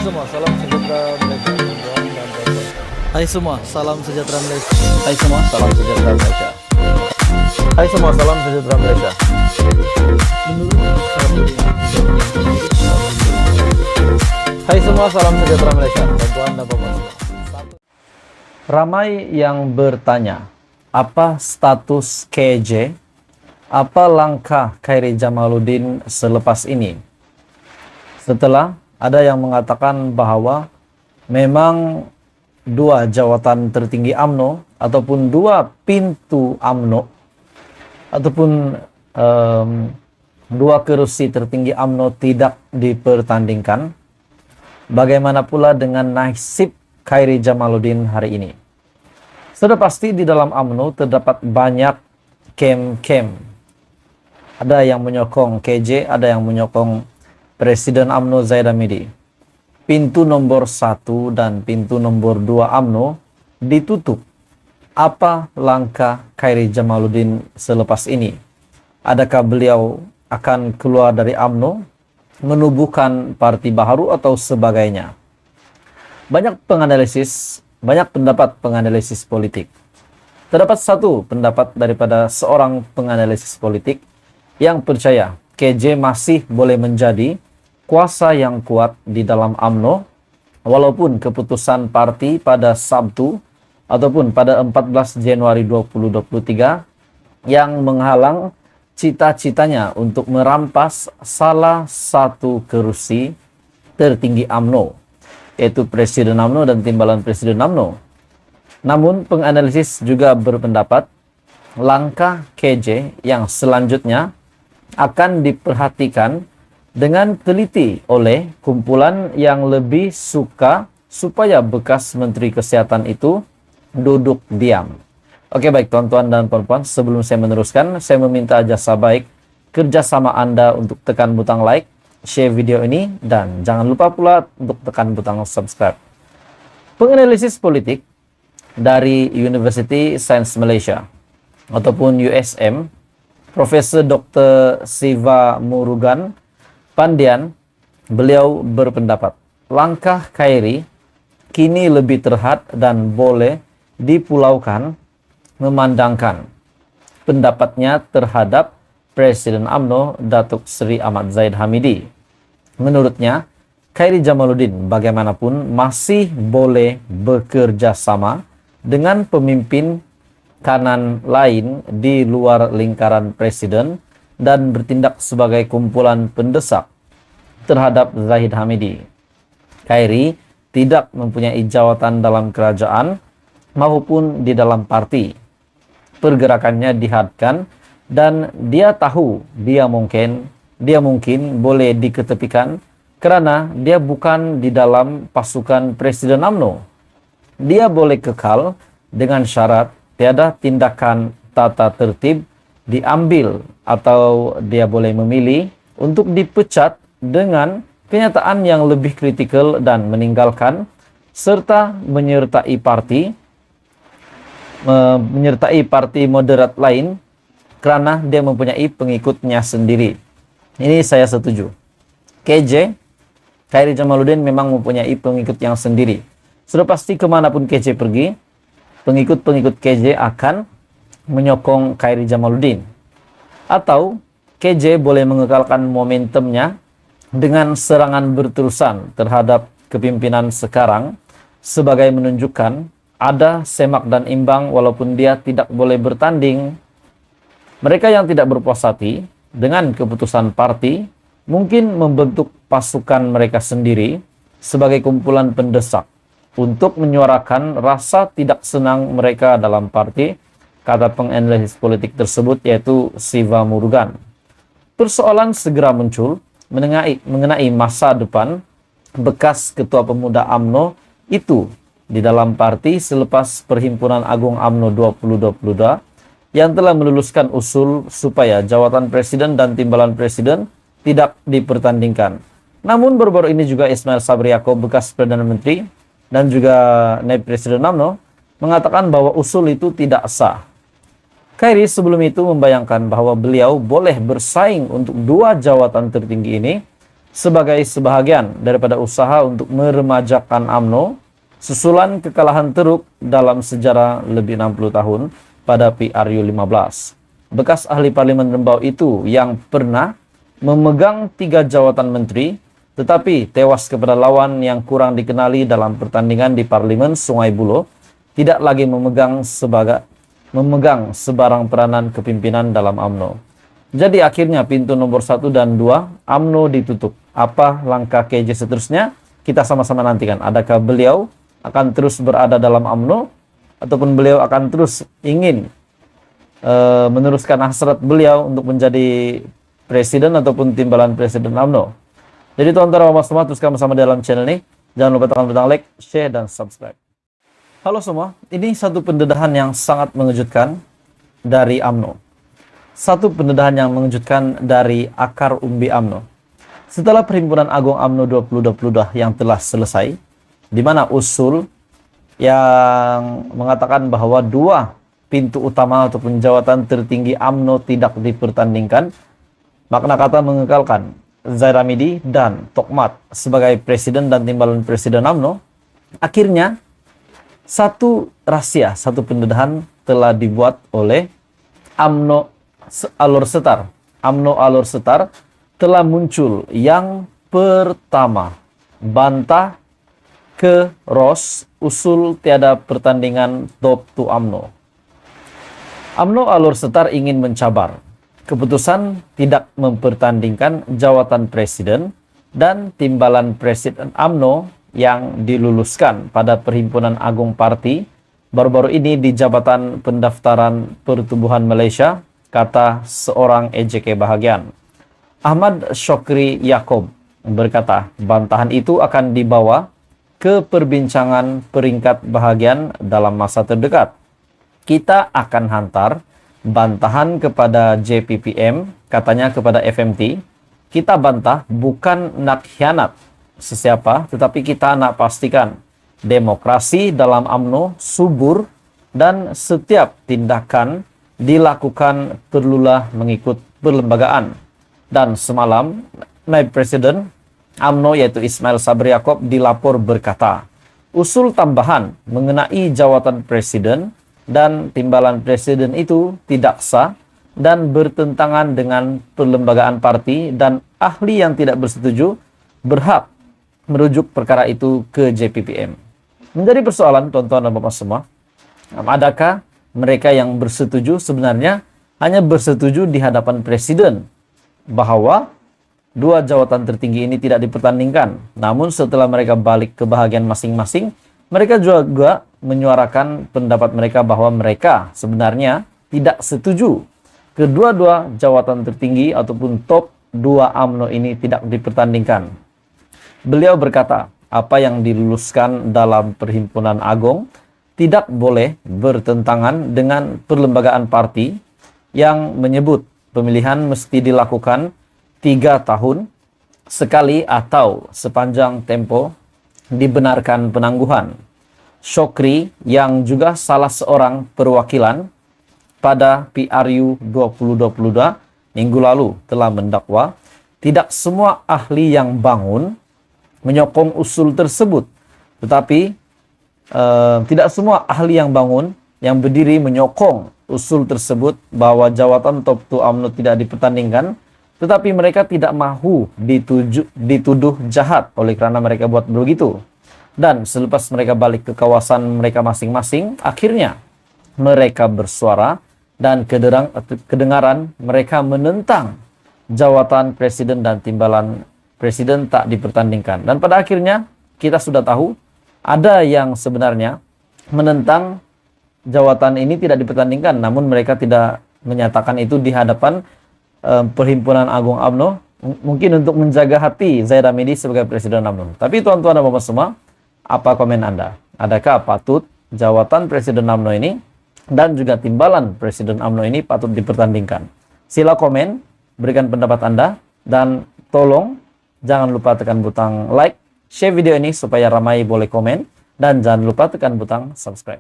semua, salam sejahtera Malaysia. Hai semua, salam sejahtera Malaysia. Hai semua, salam sejahtera Malaysia. Hai semua, salam sejahtera Malaysia. Hai semua, salam sejahtera Malaysia. Tuan dan Bapak semua. Ramai yang bertanya, apa status KJ? Apa langkah Khairy Jamaluddin selepas ini? Setelah ada yang mengatakan bahwa memang dua jawatan tertinggi UMNO ataupun dua pintu UMNO ataupun dua kerusi tertinggi UMNO tidak dipertandingkan. Bagaimana pula dengan nasib Khairy Jamaluddin hari ini? Sudah pasti di dalam UMNO terdapat banyak kem-kem. Ada yang menyokong KJ, ada yang menyokong Presiden UMNO Zahid Hamidi. Pintu nomor 1 dan pintu nomor 2 UMNO ditutup. Apa langkah Khairy Jamaluddin selepas ini? Adakah beliau akan keluar dari UMNO, menubuhkan parti baru atau sebagainya? Banyak penganalisis, banyak pendapat penganalisis politik. Terdapat satu pendapat daripada seorang penganalisis politik yang percaya KJ masih boleh menjadi kuasa yang kuat di dalam UMNO walaupun keputusan parti pada Sabtu ataupun pada 14 Januari 2023 yang menghalang cita-citanya untuk merampas salah satu kerusi tertinggi UMNO, yaitu Presiden UMNO dan Timbalan Presiden UMNO. Namun penganalisis juga berpendapat langkah KJ yang selanjutnya akan diperhatikan dengan teliti oleh kumpulan yang lebih suka supaya bekas Menteri Kesehatan itu duduk diam. Oke, baik tuan-tuan dan puan-puan, sebelum saya meneruskan, saya meminta jasa baik kerjasama Anda untuk tekan butang like, share video ini, dan jangan lupa pula untuk tekan butang subscribe. Penganalisis politik dari University Science Malaysia ataupun USM, Profesor Dr. Siva Murugan Pandian, beliau berpendapat langkah Khairy kini lebih terhad dan boleh dipulaukan memandangkan pendapatnya terhadap Presiden UMNO Datuk Seri Ahmad Zahid Hamidi. Menurutnya, Khairy Jamaluddin bagaimanapun masih boleh bekerja sama dengan pemimpin kanan lain di luar lingkaran presiden dan bertindak sebagai kumpulan pendesak terhadap Zahid Hamidi. Khairy tidak mempunyai jawatan dalam kerajaan maupun di dalam parti. Pergerakannya dihadkan dan dia tahu dia mungkin boleh diketepikan karena dia bukan di dalam pasukan Presiden UMNO. Dia boleh kekal dengan syarat tiada tindakan tata tertib diambil atau dia boleh memilih untuk dipecat dengan kenyataan yang lebih kritikal dan meninggalkan serta menyertai parti moderat lain kerana dia mempunyai pengikutnya sendiri. Ini saya setuju. KJ, Khairy Jamaluddin memang mempunyai pengikut yang sendiri. Sudah pasti kemanapun KJ pergi, pengikut-pengikut KJ akan menyokong Khairy Jamaluddin. Atau KJ boleh mengekalkan momentumnya dengan serangan berterusan terhadap kepimpinan sekarang sebagai menunjukkan ada semak dan imbang walaupun dia tidak boleh bertanding. Mereka yang tidak berpuas hati dengan keputusan parti mungkin membentuk pasukan mereka sendiri sebagai kumpulan pendesak untuk menyuarakan rasa tidak senang mereka dalam parti, kata penganalisis politik tersebut yaitu Siva Murugan. Persoalan segera muncul mengenai masa depan bekas Ketua Pemuda UMNO itu di dalam parti selepas Perhimpunan Agung UMNO 2022 yang telah meluluskan usul supaya jawatan Presiden dan Timbalan Presiden tidak dipertandingkan. Namun baru-baru ini juga Ismail Sabri Yaakob, bekas Perdana Menteri dan juga Naib Presiden UMNO, mengatakan bahwa usul itu tidak sah. Khairy sebelum itu membayangkan bahwa beliau boleh bersaing untuk dua jawatan tertinggi ini sebagai sebahagian daripada usaha untuk meremajakan UMNO susulan kekalahan teruk dalam sejarah lebih 60 tahun pada PRU 15. Bekas ahli parlimen Rembau itu yang pernah memegang 3 jawatan menteri tetapi tewas kepada lawan yang kurang dikenali dalam pertandingan di parlimen Sungai Buloh, tidak lagi memegang sebarang peranan kepimpinan dalam UMNO. Jadi akhirnya pintu nomor 1 dan 2 UMNO ditutup. Apa langkah KJ seterusnya? Kita sama-sama nantikan. Adakah beliau akan terus berada dalam UMNO ataupun beliau akan terus ingin meneruskan hasrat beliau untuk menjadi presiden ataupun timbalan presiden UMNO? Jadi tuan-tuan dan puan teruskan bersama dalam channel ini. Jangan lupa tekan butang like, share, dan subscribe. Halo semua, ini satu pendedahan yang sangat mengejutkan dari UMNO. Satu pendedahan yang mengejutkan dari akar umbi UMNO. Setelah Perhimpunan Agung UMNO 2022 yang telah selesai, di mana usul yang mengatakan bahwa 2 pintu utama ataupun jawatan tertinggi UMNO tidak dipertandingkan, makna kata mengekalkan Zaid Hamidi dan Tokmat sebagai presiden dan timbalan presiden UMNO, akhirnya satu rahasia, satu pendedahan telah dibuat oleh UMNO Alur Setar. UMNO Alur Setar telah muncul yang pertama, bantah ke ROS usul tiada pertandingan top to UMNO. UMNO Alur Setar ingin mencabar keputusan tidak mempertandingkan jawatan presiden dan timbalan presiden UMNO yang diluluskan pada Perhimpunan Agung Parti baru-baru ini di Jabatan Pendaftaran Pertubuhan Malaysia, kata seorang EJK bahagian. Ahmad Syokri Yaakob berkata, bantahan itu akan dibawa ke perbincangan peringkat bahagian dalam masa terdekat. Kita akan hantar bantahan kepada JPPM, katanya kepada FMT. Kita bantah bukan nak khianat sesiapa, tetapi kita nak pastikan demokrasi dalam UMNO subur dan setiap tindakan dilakukan perlulah mengikut perlembagaan. Dan semalam, Naib Presiden UMNO yaitu Ismail Sabri Yaakob dilapor berkata, usul tambahan mengenai jawatan presiden dan timbalan presiden itu tidak sah dan bertentangan dengan perlembagaan parti dan ahli yang tidak bersetuju berhak merujuk perkara itu ke JPPM. Menjadi persoalan tuan-tuan dan bapak semua, adakah mereka yang bersetuju sebenarnya hanya bersetuju di hadapan presiden bahwa 2 jawatan tertinggi ini tidak dipertandingkan, namun setelah mereka balik ke bahagian masing-masing, mereka juga menyuarakan pendapat mereka bahwa mereka sebenarnya tidak setuju kedua-dua jawatan tertinggi ataupun top 2 UMNO ini tidak dipertandingkan. Beliau berkata, apa yang diluluskan dalam Perhimpunan Agung tidak boleh bertentangan dengan perlembagaan parti yang menyebut pemilihan mesti dilakukan 3 tahun sekali atau sepanjang tempo dibenarkan penangguhan. Syokri yang juga salah seorang perwakilan pada PRU 2022 minggu lalu telah mendakwa tidak semua ahli yang bangun menyokong usul tersebut, tetapi tidak semua ahli yang bangun yang berdiri menyokong usul tersebut bahwa jawatan top 2 UMNO tidak dipertandingkan, tetapi mereka tidak mahu dituduh jahat oleh karena mereka buat begitu. Dan selepas mereka balik ke kawasan mereka masing-masing, akhirnya mereka bersuara dan kedengaran mereka menentang jawatan presiden dan timbalan presiden tak dipertandingkan. Dan pada akhirnya kita sudah tahu ada yang sebenarnya menentang jawatan ini tidak dipertandingkan, namun mereka tidak menyatakan itu di hadapan Perhimpunan Agung UMNO, mungkin untuk menjaga hati Zaid Hamidi sebagai presiden UMNO. Tapi tuan-tuan dan bapak semua, apa komen Anda? Adakah patut jawatan presiden UMNO ini dan juga timbalan presiden UMNO ini patut dipertandingkan? Sila komen, berikan pendapat Anda, dan tolong jangan lupa tekan butang like, share video ini supaya ramai boleh komen, dan jangan lupa tekan butang subscribe.